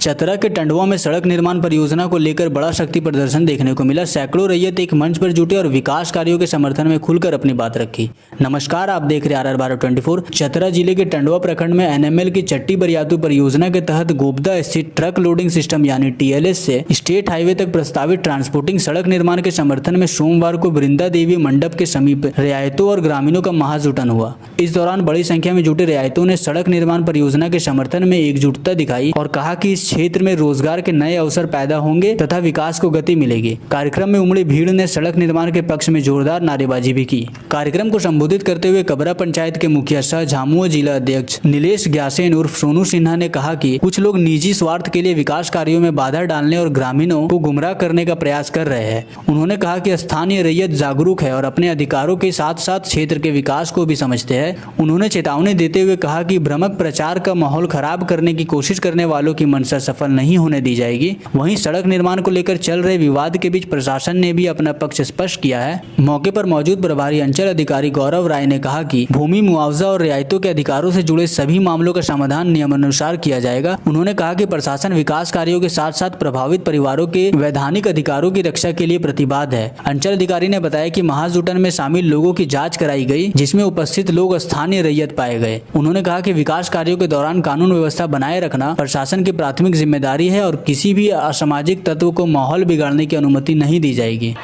चतरा के टंडवा में सड़क निर्माण परियोजना को लेकर बड़ा शक्ति प्रदर्शन देखने को मिला। सैकड़ों रैयत एक मंच पर जुटे और विकास कार्यों के समर्थन में खुलकर अपनी बात रखी। नमस्कार, आप देख रहे हैं RR भारत 24। चतरा जिले के टंडवा प्रखंड में NML की चट्टी बरियातू परियोजना के तहत गोबदा स्थित ट्रक लोडिंग सिस्टम यानी TLS से स्टेट हाईवे तक प्रस्तावित ट्रांसपोर्टिंग सड़क निर्माण के समर्थन में सोमवार को वृंदा देवी मंडप के समीप रियायतों और ग्रामीणों का महाजुटन हुआ। इस दौरान बड़ी संख्या में जुटे रियायतों ने सड़क निर्माण परियोजना के समर्थन में एकजुटता दिखाई और कहा कि इस क्षेत्र में रोजगार के नए अवसर पैदा होंगे तथा विकास को गति मिलेगी। कार्यक्रम में उमड़ी भीड़ ने सड़क निर्माण के पक्ष में जोरदार नारेबाजी भी की। कार्यक्रम को संबोधित करते हुए कबरा पंचायत के मुखिया सह झामुआ जिला अध्यक्ष नीलेश ग्यासेन उर्फ सोनू सिन्हा ने कहा कि कुछ लोग निजी स्वार्थ के लिए विकास कार्यों में बाधा डालने और ग्रामीणों को गुमराह करने का प्रयास कर रहे हैं। उन्होंने कहा कि स्थानीय रैयत जागरूक है और अपने अधिकारों के साथ साथ क्षेत्र के विकास को भी समझते हैं। उन्होंने चेतावनी देते हुए कहा कि भ्रामक प्रचार का माहौल खराब करने की कोशिश करने वालों की मंशा सफल नहीं होने दी जाएगी। वहीं सड़क निर्माण को लेकर चल रहे विवाद के बीच प्रशासन ने भी अपना पक्ष स्पष्ट किया है। मौके पर मौजूद प्रभारी अंचल अधिकारी गौरव राय ने कहा कि भूमि मुआवजा और रियायतों के अधिकारों से जुड़े सभी मामलों का समाधान नियमानुसार किया जाएगा। उन्होंने कहा कि प्रशासन विकास कार्यों के साथ साथ प्रभावित परिवारों के वैधानिक अधिकारों की रक्षा के लिए प्रतिबद्ध है। अंचल अधिकारी ने बताया कि महाजुटन में शामिल लोगों की जाँच कराई गई, जिसमें उपस्थित लोग स्थानीय रैयत पाए गए। उन्होंने कहा कि विकास कार्यों के दौरान कानून व्यवस्था बनाए रखना प्रशासन की प्राथमिक जिम्मेदारी है और किसी भी असामाजिक तत्व को माहौल बिगाड़ने की अनुमति नहीं दी जाएगी।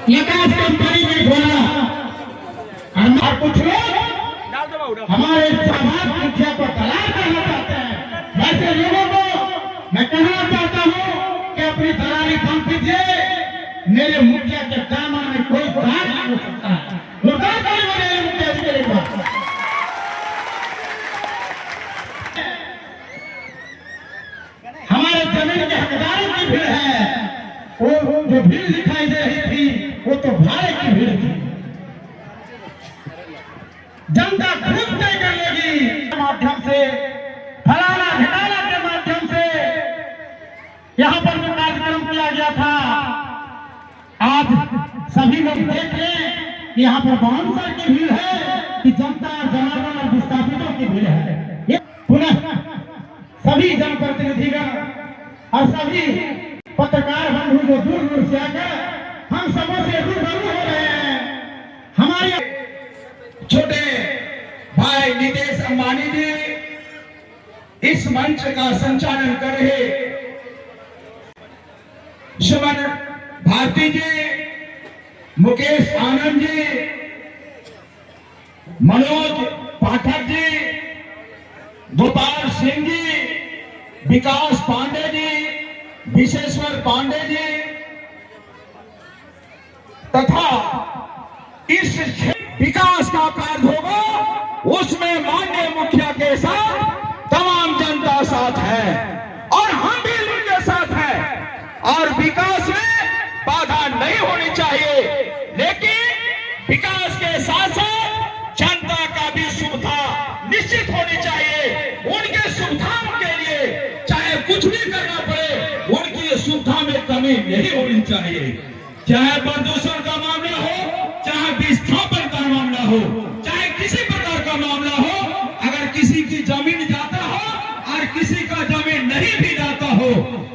विकास कंपनी में बोला और कुछ लोग हमारे मुखिया को दलाल करना चाहते हैं। वैसे लोगों को मैं कहना चाहता हूँ कि अपनी दलाली बंद कीजिए। मेरे मुखिया के दामन में कोई दाग नहीं हो सकता है। मेरे मुखिया जी के पास हमारे जमीन के हकदारों की भीड़ है। वो जो भीड़ दिखाई दे रही थी वो तो भाड़े की भीड़ थी। जनता खुद तय कर लेगी माध्यम से, फलाना घटाना के माध्यम से यहाँ पर जो कार्यक्रम किया गया था, आज सभी लोग देख लें कि यहाँ पर बाउंसर की भीड़ है कि जनता और जनार्दन और विस्थापितों की भीड़ है। पुनः सभी जनप्रतिनिधिगण और सभी पत्रकार बंधु जो दूर दूर से आकर हम सबों से रूबरू हो रहे हैं। हमारे छोटे भाई नितेश अंबानी जी इस मंच का संचालन कर रहे, सुमन भारती जी, मुकेश आनंद जी, मनोज पाठक जी, गोपाल सिंह जी, विकास पांडे जी, विशेश्वर पांडे जी तथा इस विकास का कार्य होगा उसमें माननीय मुखिया के साथ तमाम जनता साथ है और हम भी उनके साथ हैं। और विकास में बाधा नहीं होनी चाहिए, लेकिन विकास के साथ साथ जनता का भी सुविधा निश्चित होनी चाहिए। उनके सुविधाओं के लिए चाहे कुछ भी करना पड़े, उनकी सुविधा में कमी नहीं होनी चाहिए। चाहे प्रदूषण का मामला हो, चाहे विस्थापन का मामला हो, चाहे किसी प्रकार का मामला हो, अगर किसी की जमीन जाता हो और किसी का जमीन नहीं भी जाता हो,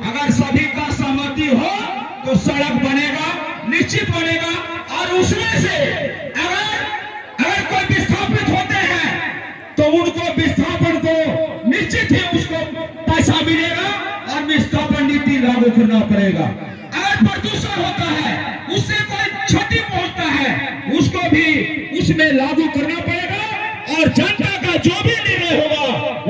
अगर सभी का सहमति हो तो सड़क बनेगा, निश्चित बनेगा। और उसमें से अगर कोई विस्थापित होते हैं तो उनको विस्थापन को निश्चित ही उसको पैसा मिलेगा और विस्थापन नीति लागू करना पड़ेगा। अगर प्रदूषण होता है, उससे कोई क्षति पहुंचता है, उसको भी उसमें लागू करना पड़ेगा। और जनता का जो भी निर्णय होगा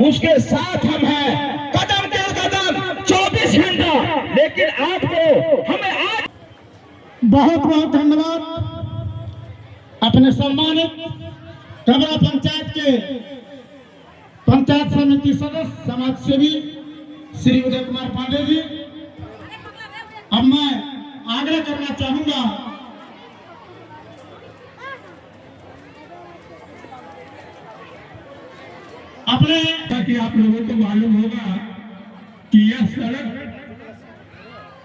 उसके साथ हम हैं, कदम के कदम 24 घंटा। लेकिन आपको हमें आज बहुत बहुत धन्यवाद अपने सम्मानित कबरा पंचायत के पंचायत समिति सदस्य समाज सेवी श्री उदय कुमार पांडे जी। अब मैं आग्रह करना चाहूंगा अपने कि आप लोगों को मालूम होगा कि यह सड़क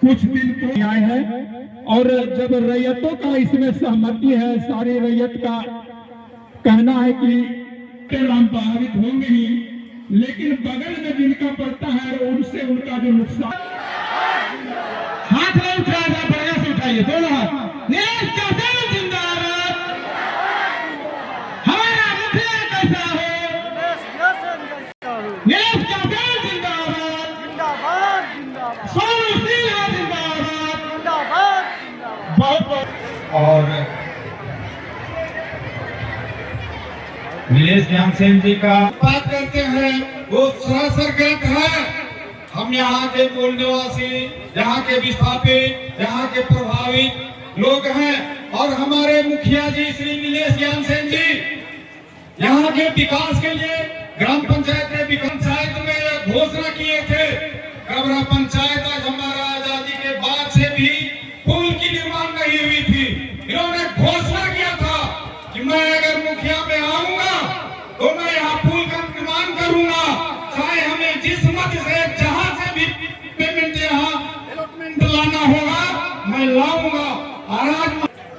कुछ दिन तो आए हैं और जब रैयतों का इसमें सहमति है, सारी रैयत का कहना है कि हम प्रभावित होंगे ही, लेकिन बगल में जिनका पड़ता है उनसे उनका जो नुकसान। हाथ में उठाया बढ़िया से उठाइए, दोनों हाथ। नीलेश कासेल जिंदाबाद। हमारा मुखिया कैसा हो? नीलेश कासेल जिंदाबाद। जिंदाबाद जिंदाबाद सोनू सिन्हा जिंदाबाद। जिंदाबाद बहुत बहुत और नीलेश ज्ञानसेन जी का बात करते हैं वो सरासर गलत है। हम यहाँ के मूल निवासी, यहाँ के विस्थापित, यहाँ के प्रभावित लोग हैं और हमारे मुखिया जी श्री नीलेश ज्ञानसेन जी यहाँ के विकास के लिए ग्राम पंचायत में पंचायत में घोषणा किए थे। कबरा पंचायत आज हमारा आजादी के बाद से भी पुल की निर्माण नहीं हुई थी। इन्होंने घोषणा किया था कि मैं अगर मुखिया में आऊंगा तो मैं यहाँ पुल का निर्माण करूंगा, चाहे हमें जिस मत से जहां से भी पेमेंट यहाँ अलॉटमेंट लाना होगा मैं लाऊंगा। और आज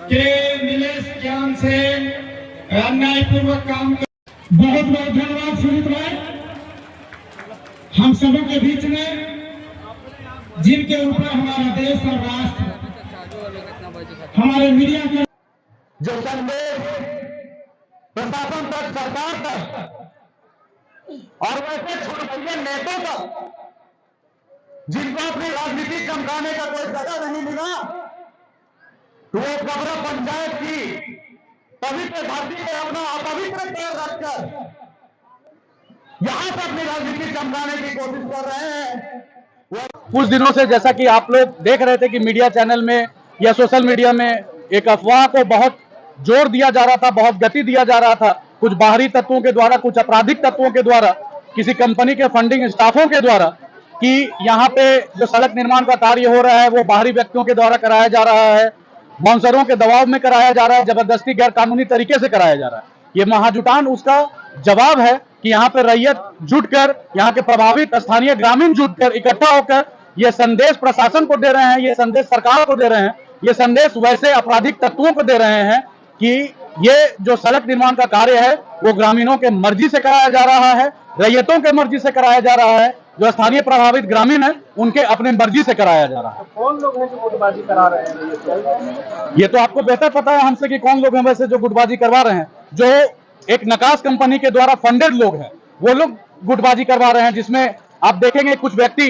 के नीलेश ज्ञान से अन्यायपूर्वक काम कर। बहुत बहुत धन्यवाद सुनीत भाई, हम सबों के बीच में जिनके ऊपर हमारा देश और राष्ट्र, हमारे मीडिया के जो संदेश प्रशासन तक, सरकार तक और वैसे छोटे नेताओं तक जिनको अपनी राजनीति चमकाने का कोई जगह नहीं मिला, तो वो कबरा पंचायत की पवित्र धरती में अपना अपवित्र पैर रखकर यहां पर अपनी राजनीति चमकाने की कोशिश कर रहे हैं। कुछ दिनों से जैसा कि आप लोग देख रहे थे कि मीडिया चैनल में या सोशल मीडिया में एक अफवाह को बहुत जोर दिया जा रहा था, बहुत गति दिया जा रहा था, कुछ बाहरी तत्वों के द्वारा, कुछ आपराधिक तत्वों के द्वारा, किसी कंपनी के फंडिंग स्टाफों के द्वारा, कि यहाँ पे जो सड़क निर्माण का कार्य हो रहा है वो बाहरी व्यक्तियों के द्वारा कराया जा रहा है, बाउंसरों के दबाव में कराया जा रहा है, जबरदस्ती गैर कानूनी तरीके से कराया जा रहा है। ये महाजुटान उसका जवाब है कि यहाँ पे रैयत जुटकर, यहाँ के प्रभावित स्थानीय ग्रामीण जुटकर, इकट्ठा होकर ये संदेश प्रशासन को दे रहे हैं, ये संदेश सरकार को दे रहे हैं, ये संदेश वैसे आपराधिक तत्वों को दे रहे हैं कि ये जो सड़क निर्माण का कार्य है वो ग्रामीणों के मर्जी से कराया जा रहा है, रैयतों के मर्जी से कराया जा रहा है, जो स्थानीय प्रभावित ग्रामीण है उनके अपने मर्जी से कराया जा रहा है। कौन लोग हैं जो गुटबाजी करा रहे हैं? ये तो आपको बेहतर पता है हमसे कि कौन लोग हैं वैसे जो गुटबाजी करवा रहे हैं। जो एक नकाश कंपनी के द्वारा फंडेड लोग हैं वो लोग गुटबाजी करवा रहे हैं, जिसमें आप देखेंगे कुछ व्यक्ति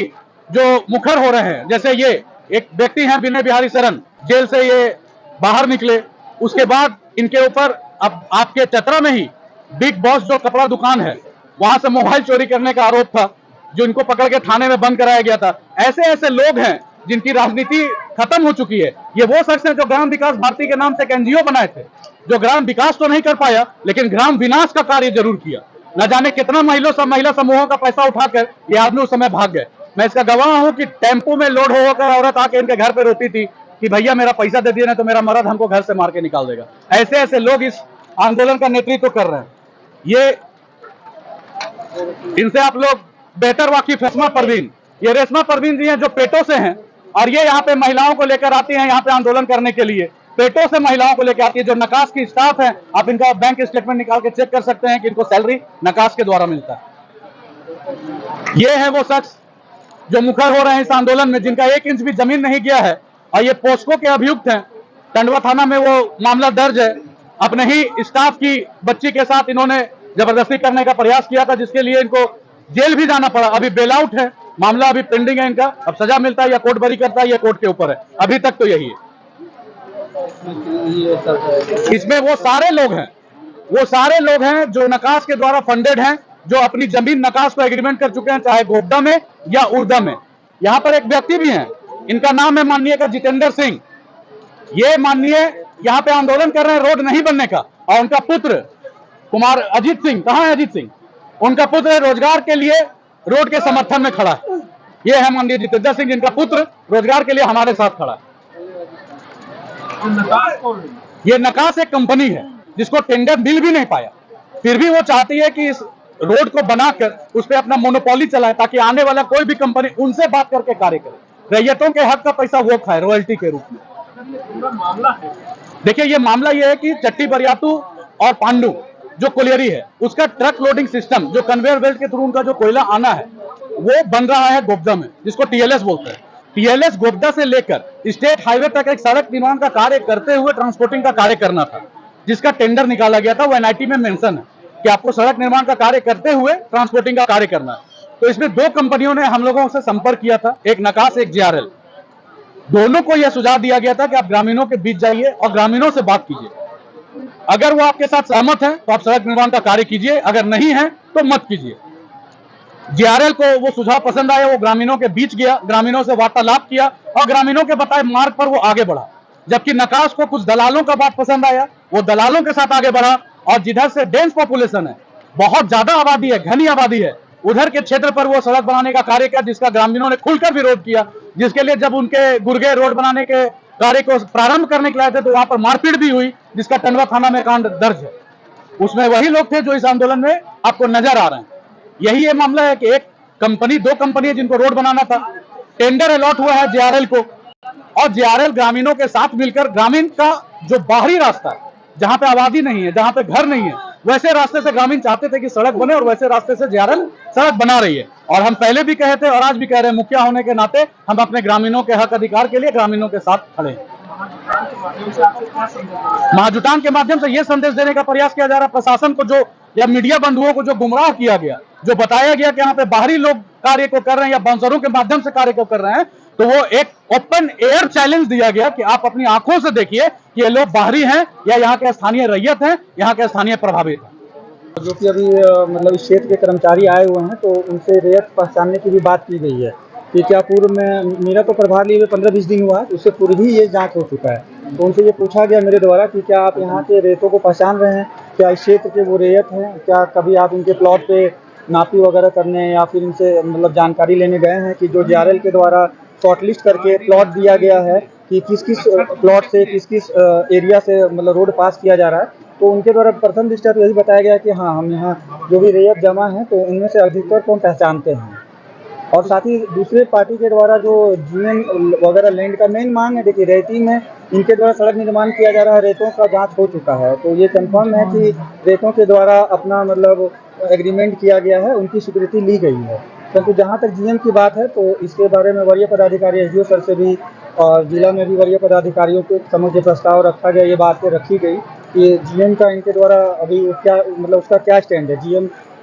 जो मुखर हो रहे हैं। जैसे ये एक व्यक्ति हैं विनय बिहारी शरण, जेल से ये बाहर निकले, उसके बाद इनके ऊपर अब आपके चतरा में ही बिग बॉस जो कपड़ा दुकान है वहां से मोबाइल चोरी करने का आरोप था, जो इनको पकड़ के थाने में बंद कराया गया था। ऐसे ऐसे लोग हैं जिनकी राजनीति खत्म हो चुकी है। ये वो शख्स हैं जो ग्राम विकास भारती के नाम से एक एनजीओ बनाए थे, जो ग्राम विकास तो नहीं कर पाया लेकिन ग्राम विनाश का कार्य जरूर किया। न जाने कितना महिला समूहों का पैसा उठाकर ये आदमी उस समय भाग गए। मैं इसका गवाह हूं कि टेम्पो में लोड होकर औरत आके इनके घर पे रोती थी कि भैया मेरा पैसा दे दिया, नहीं तो मेरा मर्द हमको घर से मार के निकाल देगा। ऐसे ऐसे लोग इस आंदोलन का नेतृत्व कर रहे हैं। ये इनसे आप लोग बेहतर वाकिफ रेशमा परवीन, ये रेशमा परवीन जी हैं जो पेटों से हैं और ये यहाँ पे महिलाओं को लेकर आती हैं, यहाँ पे आंदोलन करने के लिए पेटों से महिलाओं को लेकर आती है। जो नकाश की स्टाफ है, आप इनका बैंक स्टेटमेंट निकाल के चेक कर सकते हैं कि इनको सैलरी नकाश के द्वारा मिलता है। ये है वो शख्स जो मुखर हो रहे हैं इस आंदोलन में, जिनका 1 इंच भी जमीन नहीं गया है और ये पोस्को के अभियुक्त हैं। टंडवा थाना में वो मामला दर्ज है। अपने ही स्टाफ की बच्ची के साथ इन्होंने जबरदस्ती करने का प्रयास किया था, जिसके लिए इनको जेल भी जाना पड़ा। अभी बेल आउट है, मामला अभी पेंडिंग है इनका। अब सजा मिलता है या कोर्ट बरी करता है ये कोर्ट के ऊपर है। अभी तक तो यही है। इसमें वो सारे लोग हैं जो नकाश के द्वारा फंडेड हैं, जो अपनी जमीन नकाश पर एग्रीमेंट कर चुके हैं, चाहे गोड्डा में या उर्दा में। यहाँ पर एक व्यक्ति भी हैं, इनका नाम है माननीय का जितेंद्र सिंह। ये माननीय यहाँ पे आंदोलन कर रहे हैं रोड नहीं बनने का, और उनका पुत्र कुमार अजीत सिंह, कहाँ है अजीत सिंह? उनका पुत्र रोजगार के लिए रोड के समर्थन में खड़ा है। ये है माननीय जितेंद्र सिंह, जिनका पुत्र रोजगार के लिए हमारे साथ खड़ा है। ये नकास एक कंपनी है जिसको टेंडर मिल भी नहीं पाया, फिर भी वो चाहती है कि इस रोड को बनाकर उस पर अपना मोनोपोली चलाए, ताकि आने वाला कोई भी कंपनी उनसे बात करके कार्य करे। रैयतों के हक का पैसा वो खाए रॉयल्टी के रूप में। देखिए, ये मामला ये है कि चट्टी बरियातू और पांडु जो कोलियरी है, उसका ट्रक लोडिंग सिस्टम जो कन्वेयर बेल्ट के थ्रू उनका जो कोयला आना है वो बन रहा है गोब्दा में, जिसको टीएलएस बोलते हैं। टीएलएस गोब्दा से लेकर स्टेट हाईवे तक एक सड़क निर्माण का कार्य करते हुए ट्रांसपोर्टिंग का कार्य करना था, जिसका टेंडर निकाला गया था। वो एनआईटी में मेंशन है कि आपको सड़क निर्माण का कार्य करते हुए ट्रांसपोर्टिंग का कार्य करना है। तो इसमें दो कंपनियों ने हम लोगों से संपर्क किया था, एक नकास एक जेआरएल। दोनों को यह सुझाव दिया गया था कि आप ग्रामीणों के बीच जाइए और ग्रामीणों से बात कीजिए। अगर वो आपके साथ सहमत है तो आप सड़क निर्माण का कार्य कीजिए, अगर नहीं है तो मत कीजिए। जेआरएल को वो सुझाव पसंद आया, वो ग्रामीणों के बीच गया, ग्रामीणों से वार्तालाप किया और ग्रामीणों के बताए मार्ग पर वो आगे बढ़ा। जबकि नकास को कुछ दलालों का बात पसंद आया, वो दलालों के साथ आगे बढ़ा और जिधर से डेंस पॉपुलेशन है, बहुत ज्यादा आबादी है, घनी आबादी है, उधर के क्षेत्र पर वो सड़क बनाने का कार्य किया, जिसका ग्रामीणों ने खुलकर विरोध किया। जिसके लिए जब उनके गुर्गे रोड बनाने के कार्य को प्रारंभ करने के लिए आए थे तो वहां पर मारपीट भी हुई, जिसका टंडवा थाना में कांड दर्ज है। उसमें वही लोग थे जो इस आंदोलन में आपको नजर आ रहे हैं। यही ये मामला है कि एक कंपनी, दो कंपनी है जिनको रोड बनाना था, टेंडर अलॉट हुआ है जेआरएल को, और जेआरएल ग्रामीणों के साथ मिलकर ग्रामीण का जो बाहरी रास्ता है, जहां पे आबादी नहीं है, जहां पे घर नहीं है, वैसे रास्ते से ग्रामीण चाहते थे कि सड़क बने और वैसे रास्ते से जेआरएल सड़क बना रही है। और हम पहले भी कहे थे और आज भी कह रहे हैं, मुखिया होने के नाते हम अपने ग्रामीणों के हक अधिकार के लिए ग्रामीणों के साथ खड़े हैं। महाजुटान के माध्यम से यह संदेश देने का प्रयास किया जा रहा है प्रशासन को, जो या मीडिया बंधुओं को जो गुमराह किया गया, जो बताया गया कि यहाँ पे बाहरी लोग कार्य को कर रहे हैं या बाउंसरों के माध्यम से कार्य को कर रहे हैं, तो वो एक ओपन एयर चैलेंज दिया गया कि आप अपनी आंखों से देखिए कि ये लोग बाहरी हैं या यहाँ के स्थानीय रैयत हैं, यहाँ के स्थानीय प्रभावित हैं। जो कि अभी मतलब इस क्षेत्र के कर्मचारी आए हुए हैं, तो उनसे रैयत पहचानने की भी बात की गई है कि क्या पूर्व में, मेरा तो प्रभार लिए हुए 15-20 दिन हुआ है, उससे पूर्व ही ये जांच हो चुका है। तो उनसे ये पूछा गया मेरे द्वारा कि क्या आप यहाँ के रेतों को पहचान रहे हैं, क्या इस क्षेत्र के वो रैयत हैं, क्या कभी आप इनके प्लॉट पे नापी वगैरह करने या फिर इनसे मतलब जानकारी लेने गए हैं कि जो जेआरएल के द्वारा शॉर्टलिस्ट करके प्लॉट दिया गया है कि किस किस प्लॉट से किस किस एरिया से मतलब रोड पास किया जा रहा है। तो उनके द्वारा प्रथम दृष्टया तो यही बताया गया कि हाँ, हम यहाँ जो भी रैयत जमा है तो उनमें से अधिकतर को हम पहचानते हैं। और साथ ही दूसरे पार्टी के द्वारा जो जीएम वगैरह लैंड का मेन मांग है, देखिए रेती में इनके द्वारा सड़क निर्माण किया जा रहा है, रेतों का जांच हो चुका है, तो ये कंफर्म है कि रेतों के द्वारा अपना मतलब एग्रीमेंट किया गया है, उनकी स्वीकृति ली गई है। परंतु जहाँ तक जीएम की बात है तो इसके बारे में वरीय पदाधिकारी एसडीओ सर से भी और जिला में भी वरीय पदाधिकारियों के समक्ष प्रस्ताव रखा गया, ये बातें रखी गई कि जीएम का इनके द्वारा अभी क्या मतलब उसका क्या स्टैंड है,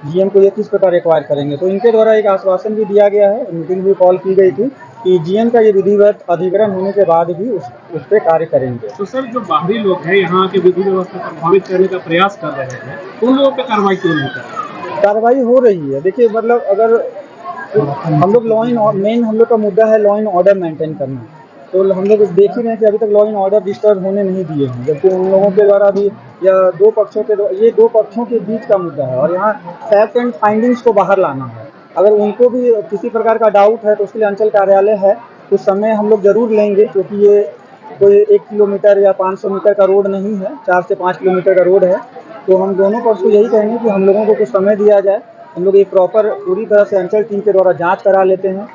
जीएम को ये किस प्रकार एक्वायर करेंगे। तो इनके द्वारा एक आश्वासन भी दिया गया है, मीटिंग भी कॉल की गई थी कि जीएम का ये विधिवत अधिग्रहण होने के बाद भी उस पर कार्य करेंगे। तो सर, जो बाहरी लोग हैं यहाँ के विधि व्यवस्था को प्रभावित करने का प्रयास कर रहे हैं, उन लोगों पर कार्रवाई क्यों नहीं कर रहे? कार्रवाई हो रही है। देखिए मतलब अगर हम लोग मेन हम लोग का मुद्दा है लॉ एंड ऑर्डर मेंटेन करना, तो हम लोग देख ही रहे हैं कि अभी तक लॉ एंड ऑर्डर डिस्टर्ब होने नहीं दिए हैं, जबकि उन लोगों के द्वारा भी या दो पक्षों के बीच का मुद्दा है और यहाँ फैक्ट एंड फाइंडिंग्स को बाहर लाना है। अगर उनको भी किसी प्रकार का डाउट है तो उसके लिए अंचल कार्यालय है, कुछ समय हम लोग जरूर लेंगे, क्योंकि ये कोई 1 किलोमीटर या 500 मीटर का रोड नहीं है, 4 से 5 किलोमीटर का रोड है। तो हम दोनों पक्ष को यही कहेंगे कि हम लोगों को कुछ समय दिया जाए, हम लोग एक प्रॉपर पूरी तरह से अंचल टीम के द्वारा जांच करा लेते हैं,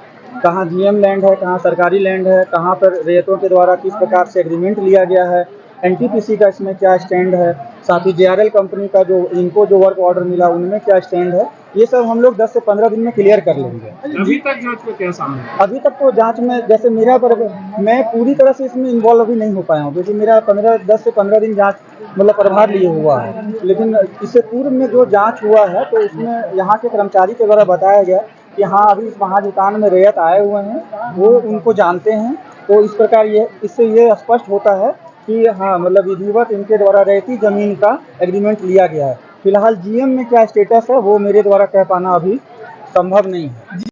कहाँ जीएम लैंड है, कहाँ सरकारी लैंड है, कहाँ पर रेतों के द्वारा किस प्रकार से एग्रीमेंट लिया गया है, एनटीपीसी का इसमें क्या स्टैंड है, साथ ही जेआरएल कंपनी का जो इनको जो वर्क ऑर्डर मिला उनमें क्या स्टैंड है, ये सब हम लोग 10 से 15 दिन में क्लियर कर लेंगे। अभी तक जांच में क्या सामने है? अभी तक तो जांच में जैसे मैं पूरी तरह से इसमें इन्वॉल्व अभी नहीं हो पाया हूँ, क्योंकि मेरा 10 से 15 दिन जांच मतलब प्रभार लिए हुआ है। लेकिन इससे पूर्व में जो जांच हुआ है तो उसमें यहाँ के कर्मचारी के द्वारा बताया गया कि हाँ, अभी इस महाजुटान में रैयत आए हुए हैं, वो उनको जानते हैं। तो इस प्रकार इससे ये स्पष्ट होता है कि हाँ मतलब विधिवत इनके द्वारा रहती जमीन का एग्रीमेंट लिया गया है। फिलहाल जीएम में क्या स्टेटस है वो मेरे द्वारा कह पाना अभी संभव नहीं है।